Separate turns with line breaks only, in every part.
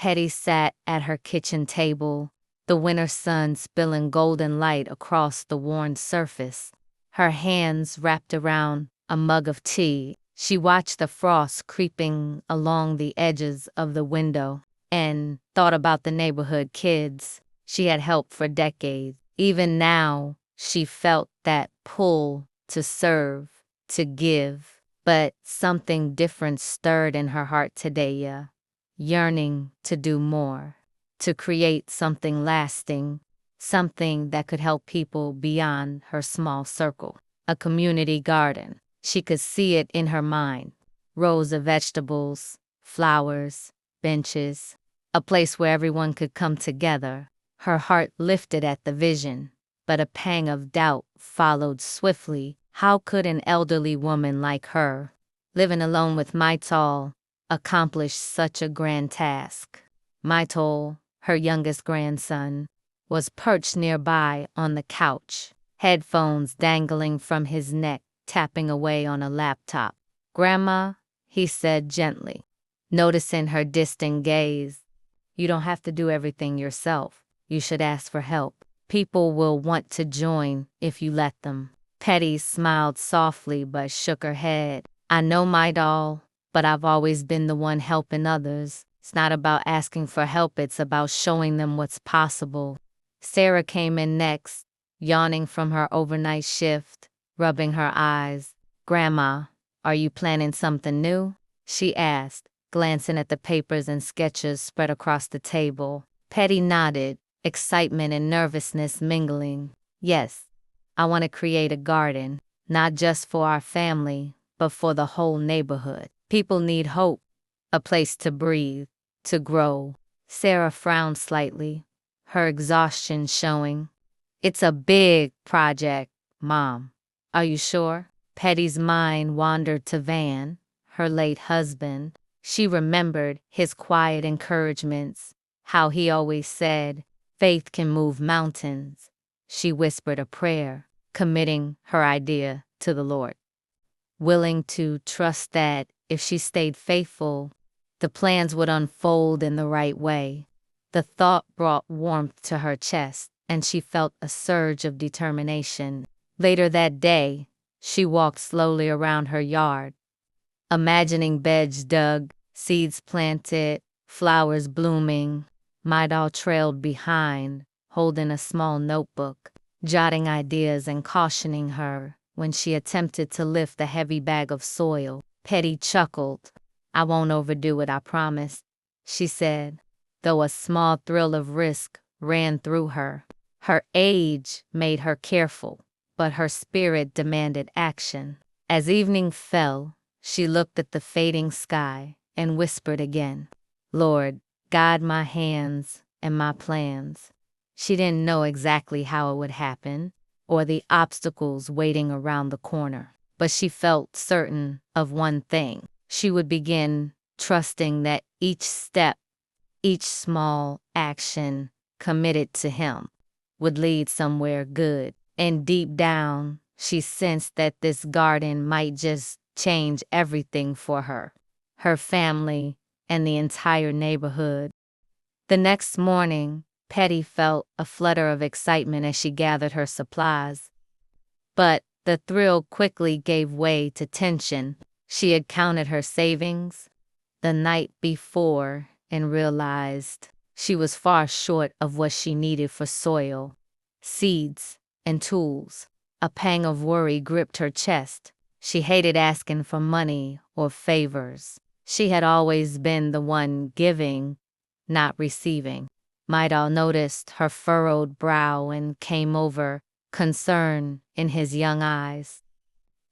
Petty sat at her kitchen table, the winter sun spilling golden light across the worn surface. Her hands wrapped around a mug of tea, she watched the frost creeping along the edges of the window and thought about the neighborhood kids she had helped for decades. Even now, she felt that pull to serve, to give, but something different stirred in her heart today, a yearning to do more, to create something lasting, something that could help people beyond her small circle. A community garden. She could see it in her mind. Rows of vegetables, flowers, benches, a place where everyone could come together. Her heart lifted at the vision, but a pang of doubt followed swiftly. How could an elderly woman like her, living alone with Maital, accomplish such a grand task? Maital, her youngest grandson, was perched nearby on the couch, headphones dangling from his neck, tapping away on a laptop. "Grandma," he said gently, noticing her distant gaze, "you don't have to do everything yourself. You should ask for help. People will want to join if you let them." Petty smiled softly but shook her head. "I know my doll, but I've always been the one helping others. It's not about asking for help, it's about showing them what's possible." Sarah came in next, yawning from her overnight shift, rubbing her eyes. "Grandma, are you planning something new?" she asked, glancing at the papers and sketches spread across the table. Petty nodded, excitement and nervousness mingling. "Yes, I want to create a garden, not just for our family, but for the whole neighborhood. People need hope, a place to breathe, to grow." Sarah frowned slightly, her exhaustion showing. "It's a big project, Mom. Are you sure?" Petty's mind wandered to Van, her late husband. She remembered his quiet encouragements, how he always said, "Faith can move mountains." She whispered a prayer, committing her idea to the Lord, willing to trust that if she stayed faithful, the plans would unfold in the right way. The thought brought warmth to her chest, and she felt a surge of determination. Later that day, she walked slowly around her yard, imagining beds dug, seeds planted, flowers blooming. Maidal trailed behind, holding a small notebook, jotting ideas and cautioning her when she attempted to lift the heavy bag of soil. Petty chuckled. "I won't overdo it, I promise," she said, though a small thrill of risk ran through her. Her age made her careful, but her spirit demanded action. As evening fell, she looked at the fading sky and whispered again, "Lord, guide my hands and my plans." She didn't know exactly how it would happen, or the obstacles waiting around the corner, but she felt certain of one thing. She would begin trusting that each step, each small action committed to him, would lead somewhere good. And deep down, she sensed that this garden might just change everything for her, her family, and the entire neighborhood. The next morning, Petty felt a flutter of excitement as she gathered her supplies. But the thrill quickly gave way to tension. She had counted her savings the night before and realized she was far short of what she needed for soil, seeds, and tools. A pang of worry gripped her chest. She hated asking for money or favors. She had always been the one giving, not receiving. Maidal noticed her furrowed brow and came over, concern in his young eyes.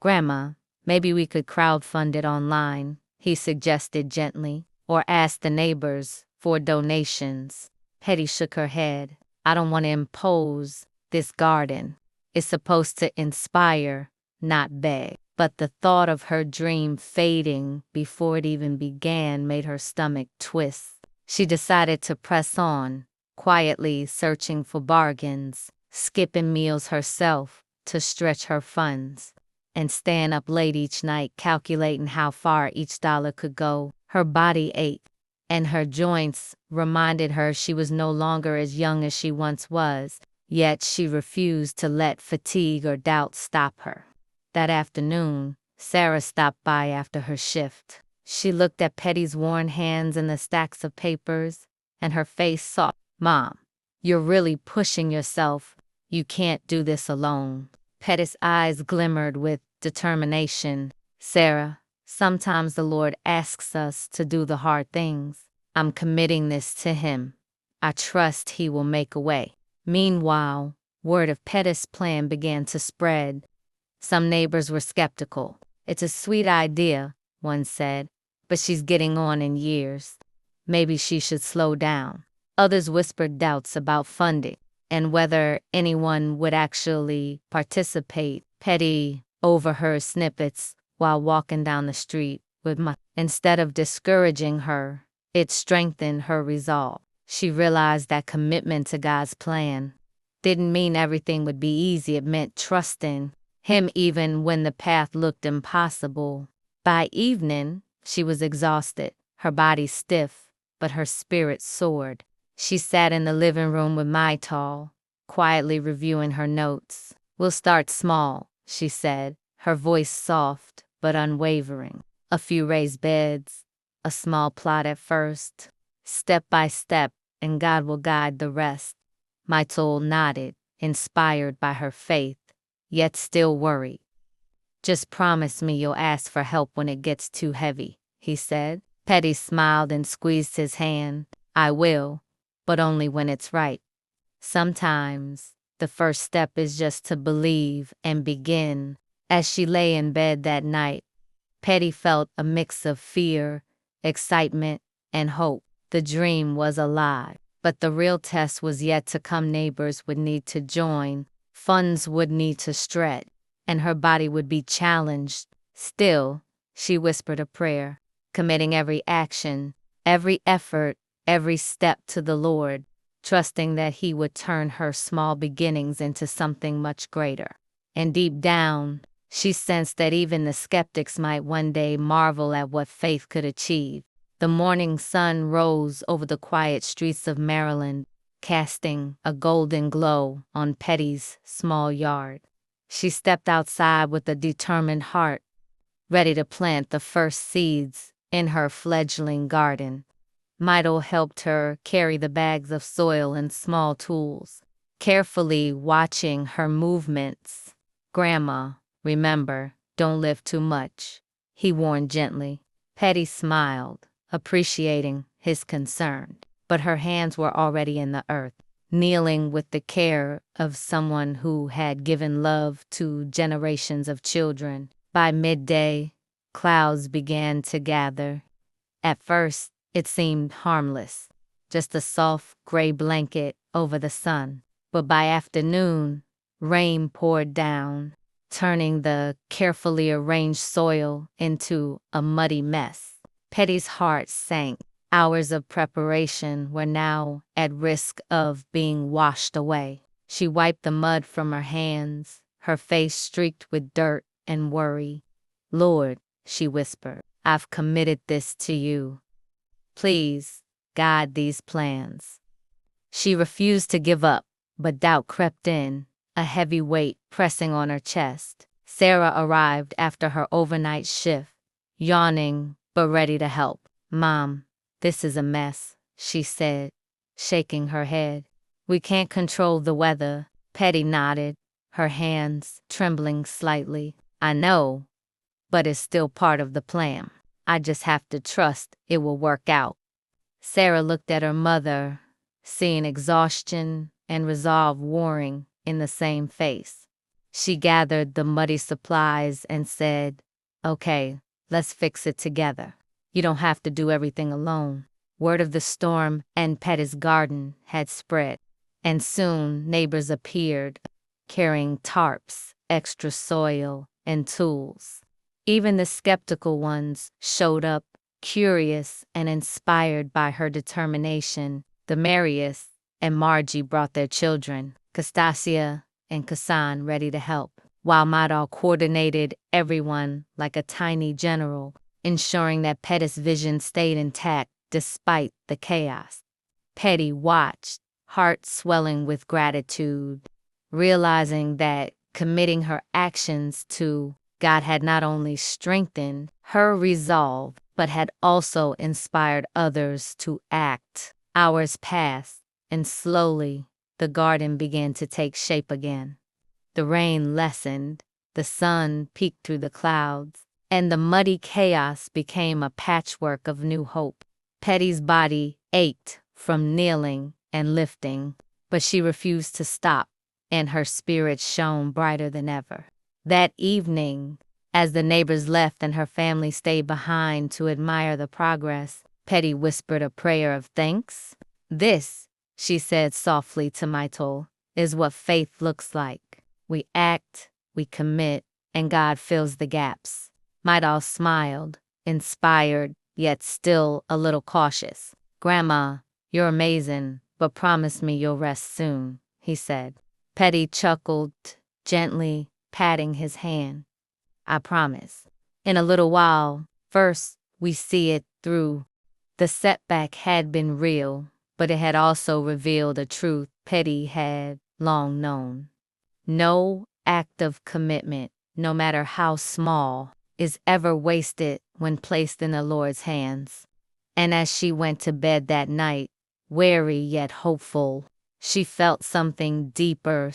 "Grandma, maybe we could crowdfund it online," he suggested gently, "or ask the neighbors for donations." Petty shook her head. "I don't want to impose. This garden is supposed to inspire, not beg." But the thought of her dream fading before it even began made her stomach twist. She decided to press on, quietly searching for bargains, skipping meals herself to stretch her funds, and staying up late each night calculating how far each dollar could go. Her body ached, and her joints reminded her she was no longer as young as she once was, yet she refused to let fatigue or doubt stop her. That afternoon, Sarah stopped by after her shift. She looked at Petty's worn hands and the stacks of papers, and her face softened. "Mom, you're really pushing yourself. You can't do this alone." Petty's eyes glimmered with determination. "Sarah, sometimes the Lord asks us to do the hard things. I'm committing this to Him. I trust He will make a way." Meanwhile, word of Petty's plan began to spread. Some neighbors were skeptical. "It's a sweet idea," one said, "but she's getting on in years. Maybe she should slow down." Others whispered doubts about funding and whether anyone would actually participate. Petty overheard snippets while walking down the street with my. Instead of discouraging her, it strengthened her resolve. She realized that commitment to God's plan didn't mean everything would be easy. It meant trusting Him even when the path looked impossible. By evening, she was exhausted, her body stiff, but her spirit soared. She sat in the living room with Maital, quietly reviewing her notes. "We'll start small," she said, her voice soft but unwavering. "A few raised beds, a small plot at first, step by step, and God will guide the rest." Maital nodded, inspired by her faith, yet still worried. "Just promise me you'll ask for help when it gets too heavy," he said. Petty smiled and squeezed his hand. "I will, but only when it's right. Sometimes, the first step is just to believe and begin." As she lay in bed that night, Petty felt a mix of fear, excitement, and hope. The dream was alive, but the real test was yet to come. Neighbors would need to join, funds would need to stretch, and her body would be challenged. Still, she whispered a prayer, committing every action, every effort, every step to the Lord, trusting that He would turn her small beginnings into something much greater. And deep down, she sensed that even the skeptics might one day marvel at what faith could achieve. The morning sun rose over the quiet streets of Maryland, casting a golden glow on Petty's small yard. She stepped outside with a determined heart, ready to plant the first seeds in her fledgling garden. Maital helped her carry the bags of soil and small tools, carefully watching her movements. "Grandma, remember, don't lift too much," he warned gently. Petty smiled, appreciating his concern, but her hands were already in the earth, kneeling with the care of someone who had given love to generations of children. By midday, clouds began to gather. At first, it seemed harmless, just a soft gray blanket over the sun. But by afternoon, rain poured down, turning the carefully arranged soil into a muddy mess. Petty's heart sank. Hours of preparation were now at risk of being washed away. She wiped the mud from her hands, her face streaked with dirt and worry. "Lord," she whispered, "I've committed this to you. Please, guide these plans." She refused to give up, but doubt crept in, a heavy weight pressing on her chest. Sarah arrived after her overnight shift, yawning but ready to help. "Mom, this is a mess," she said, shaking her head. "We can't control the weather." Petty nodded, her hands trembling slightly. "I know, but it's still part of the plan. I just have to trust it will work out." Sarah looked at her mother, seeing exhaustion and resolve warring in the same face. She gathered the muddy supplies and said, "Okay, let's fix it together. You don't have to do everything alone." Word of the storm and Petty's garden had spread, and soon neighbors appeared, carrying tarps, extra soil, and tools. Even the skeptical ones showed up, curious and inspired by her determination. The Marius and Margie brought their children, Castasia and Kassan, ready to help, while Madal coordinated everyone like a tiny general, ensuring that Petty's vision stayed intact despite the chaos. Petty watched, heart swelling with gratitude, realizing that committing her actions to God had not only strengthened her resolve, but had also inspired others to act. Hours passed, and slowly the garden began to take shape again. The rain lessened, the sun peeked through the clouds, and the muddy chaos became a patchwork of new hope. Petty's body ached from kneeling and lifting, but she refused to stop, and her spirit shone brighter than ever. That evening, as the neighbors left and her family stayed behind to admire the progress, Petty whispered a prayer of thanks. "This," she said softly to Maitul, "is what faith looks like. We act, we commit, and God fills the gaps." Maitul smiled, inspired, yet still a little cautious. "Grandma, you're amazing, but promise me you'll rest soon," he said. Petty chuckled, gently patting his hand. "I promise. In a little while, first we see it through." The setback had been real, but it had also revealed a truth Petty had long known. No act of commitment, no matter how small, is ever wasted when placed in the Lord's hands. And as she went to bed that night, weary yet hopeful, she felt something deeper,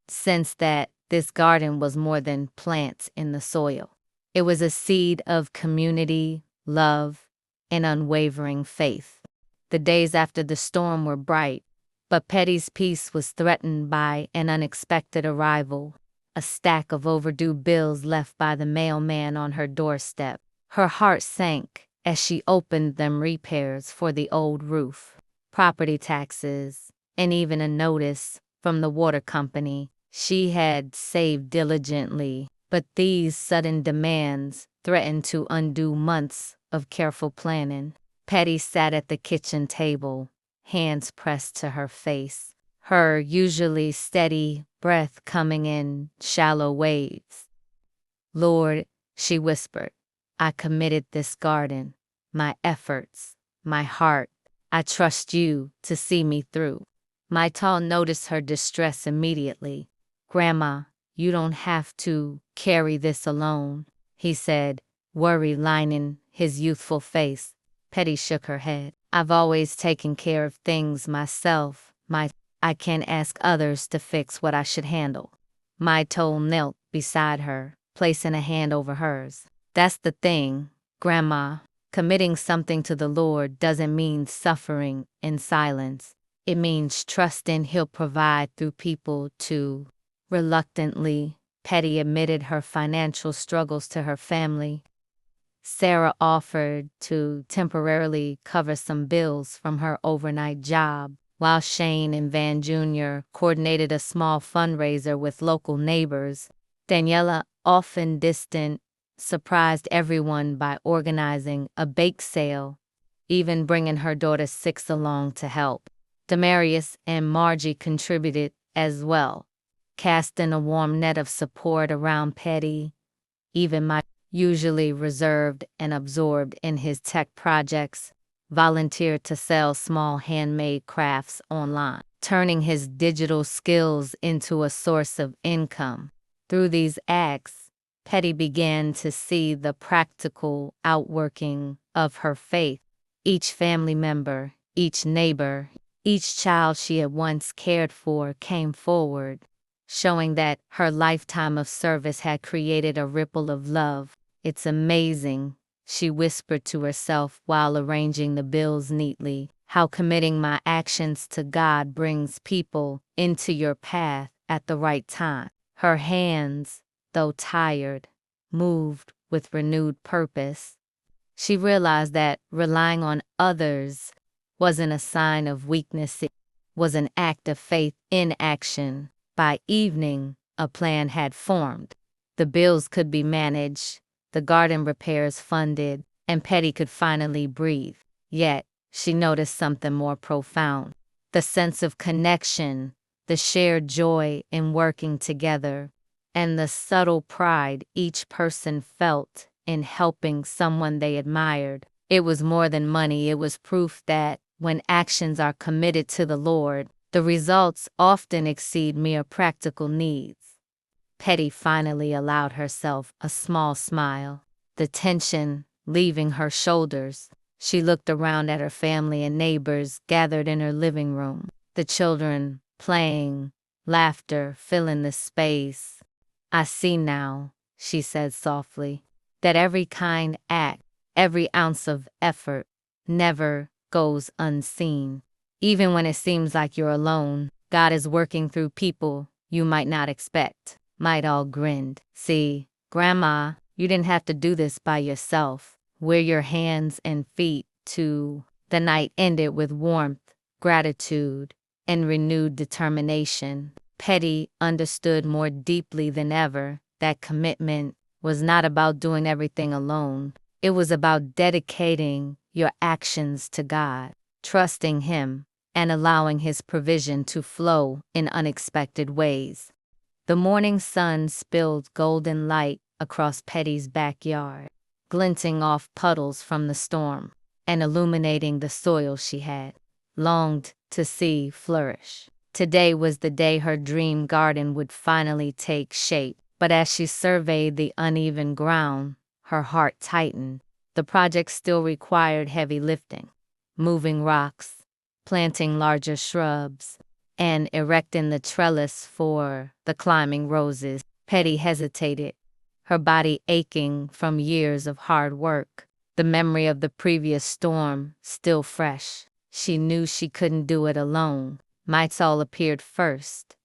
sensed that this garden was more than plants in the soil. It was a seed of community, love, and unwavering faith. The days after the storm were bright, but Petty's peace was threatened by an unexpected arrival, a stack of overdue bills left by the mailman on her doorstep. Her heart sank as she opened them: repairs for the old roof, property taxes, and even a notice from the water company she had saved diligently. But these sudden demands threatened to undo months of careful planning. Petty sat at the kitchen table, hands pressed to her face, her usually steady breath coming in shallow waves. "Lord," she whispered, "I committed this garden, my efforts, my heart. I trust you to see me through." Maitul noticed her distress immediately. "Grandma, you don't have to carry this alone," he said, worry lining his youthful face. Petty shook her head. "I've always taken care of things myself. I can't ask others to fix what I should handle." Maitul knelt beside her, placing a hand over hers. "That's the thing, Grandma. Committing something to the Lord doesn't mean suffering in silence. It means trusting He'll provide through people too." Reluctantly, Petty admitted her financial struggles to her family. Sarah offered to temporarily cover some bills from her overnight job, while Shane and Van Jr. coordinated a small fundraiser with local neighbors. Daniela, often distant, surprised everyone by organizing a bake sale, even bringing her daughter Six along to help. Demarius and Margie contributed as well, casting a warm net of support around Petty. Even my usually reserved and absorbed in his tech projects, volunteered to sell small handmade crafts online, turning his digital skills into a source of income. Through these acts, Petty began to see the practical outworking of her faith. Each family member, each neighbor, each child she had once cared for came forward, showing that her lifetime of service had created a ripple of love. "It's amazing," she whispered to herself while arranging the bills neatly, "how committing my actions to God brings people into your path at the right time." Her hands, though tired, moved with renewed purpose. She realized that relying on others wasn't a sign of weakness, it was an act of faith in action. By evening, a plan had formed. The bills could be managed, the garden repairs funded, and Petty could finally breathe. Yet, she noticed something more profound: the sense of connection, the shared joy in working together, and the subtle pride each person felt in helping someone they admired. It was more than money, it was proof that when actions are committed to the Lord, the results often exceed mere practical needs. Petty finally allowed herself a small smile, the tension leaving her shoulders. She looked around at her family and neighbors gathered in her living room, the children playing, laughter filling the space. I see now, she said softly, that every kind act, every ounce of effort, never goes unseen. Even when it seems like you're alone, God is working through people you might not expect. All grinned. See, Grandma, you didn't have to do this by yourself. We're your hands and feet, too. The night ended with warmth, gratitude, and renewed determination. Petty understood more deeply than ever that commitment was not about doing everything alone. It was about dedicating your actions to God, trusting Him, and allowing His provision to flow in unexpected ways. The morning sun spilled golden light across Petty's backyard, glinting off puddles from the storm and illuminating the soil she had longed to see flourish. Today was the day her dream garden would finally take shape, but as she surveyed the uneven ground, her heart tightened. The project still required heavy lifting, moving rocks, planting larger shrubs, and erecting the trellis for the climbing roses. Petty hesitated, her body aching from years of hard work, the memory of the previous storm still fresh. She knew she couldn't do it alone. Mitzal appeared first,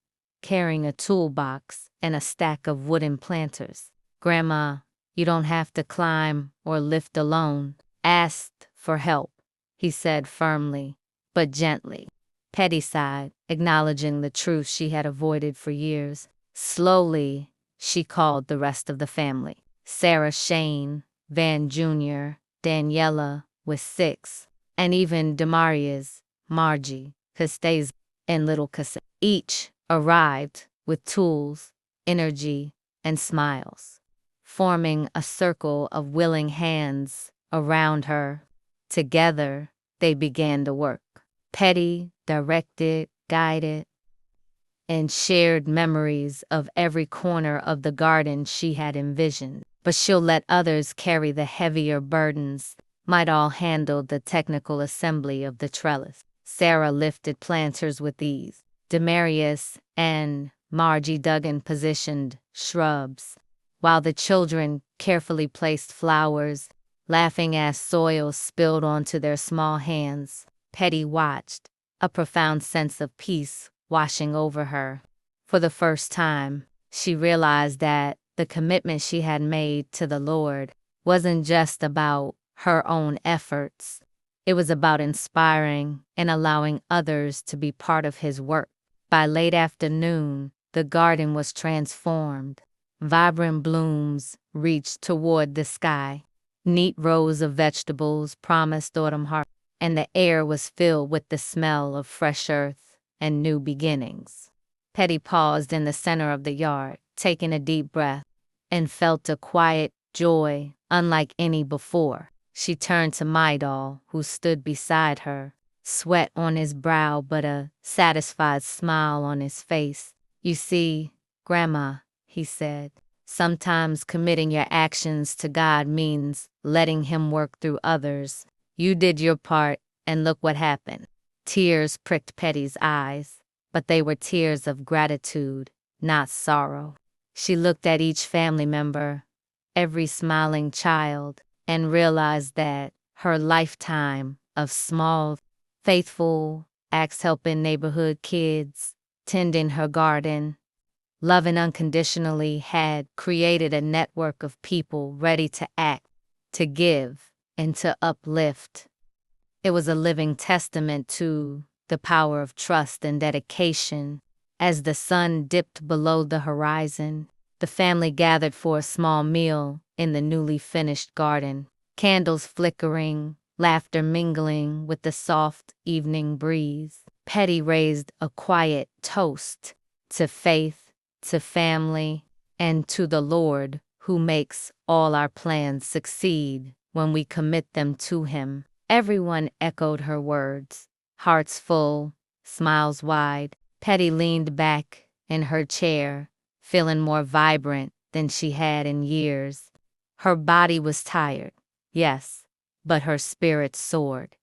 carrying a toolbox and a stack of wooden planters. Grandma, you don't have to climb or lift alone. Ask for help, he said firmly, but gently. Petty sighed, acknowledging the truth she had avoided for years. Slowly, she called the rest of the family. Sarah Shane, Van Jr., Daniela with 6, and even Demaria's, Margie, Castes, and little Cassette. Each arrived with tools, energy, and smiles, forming a circle of willing hands around her. Together, they began to work. Petty directed, guided, and shared memories of every corner of the garden she had envisioned. But she'll let others carry the heavier burdens. All handled the technical assembly of the trellis. Sarah lifted planters with ease. Demarius and Margie dug and positioned shrubs, while the children carefully placed flowers, laughing as soil spilled onto their small hands. Petty watched, a profound sense of peace washing over her. For the first time, she realized that the commitment she had made to the Lord wasn't just about her own efforts. It was about inspiring and allowing others to be part of His work. By late afternoon, the garden was transformed. Vibrant blooms reached toward the sky. Neat rows of vegetables promised autumn harvest, and the air was filled with the smell of fresh earth and new beginnings. Petty paused in the center of the yard, taking a deep breath, and felt a quiet joy unlike any before. She turned to Midal, who stood beside her, sweat on his brow but a satisfied smile on his face. You see, Grandma, he said, sometimes committing your actions to God means letting Him work through others. You did your part, and look what happened. Tears pricked Petty's eyes, but they were tears of gratitude, not sorrow. She looked at each family member, every smiling child, and realized that her lifetime of small, faithful acts helping neighborhood kids, tending her garden, loving unconditionally had created a network of people ready to act, to give, and to uplift. It was a living testament to the power of trust and dedication. As the sun dipped below the horizon, the family gathered for a small meal in the newly finished garden, candles flickering, laughter mingling with the soft evening breeze. Petty raised a quiet toast to faith, to family, and to the Lord who makes all our plans succeed. when we commit them to Him. Everyone echoed her words, hearts full, smiles wide. Petty leaned back in her chair, feeling more vibrant than she had in years. Her body was tired, yes, but her spirit soared.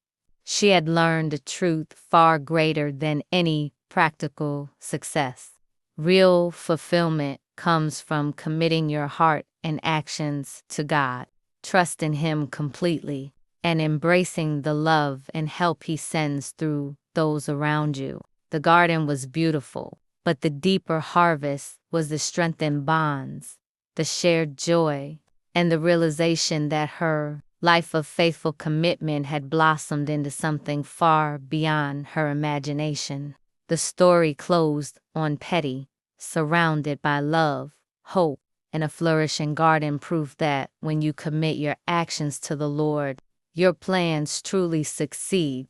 She had learned a truth far greater than any practical success. Real fulfillment comes from committing your heart and actions to God, trusting Him completely, and embracing the love and help He sends through those around you. The garden was beautiful, but the deeper harvest was the strengthened bonds, the shared joy, and the realization that her life of faithful commitment had blossomed into something far beyond her imagination. The story closed on Petty, surrounded by love, hope, and a flourishing garden, proof that when you commit your actions to the Lord, your plans truly succeed.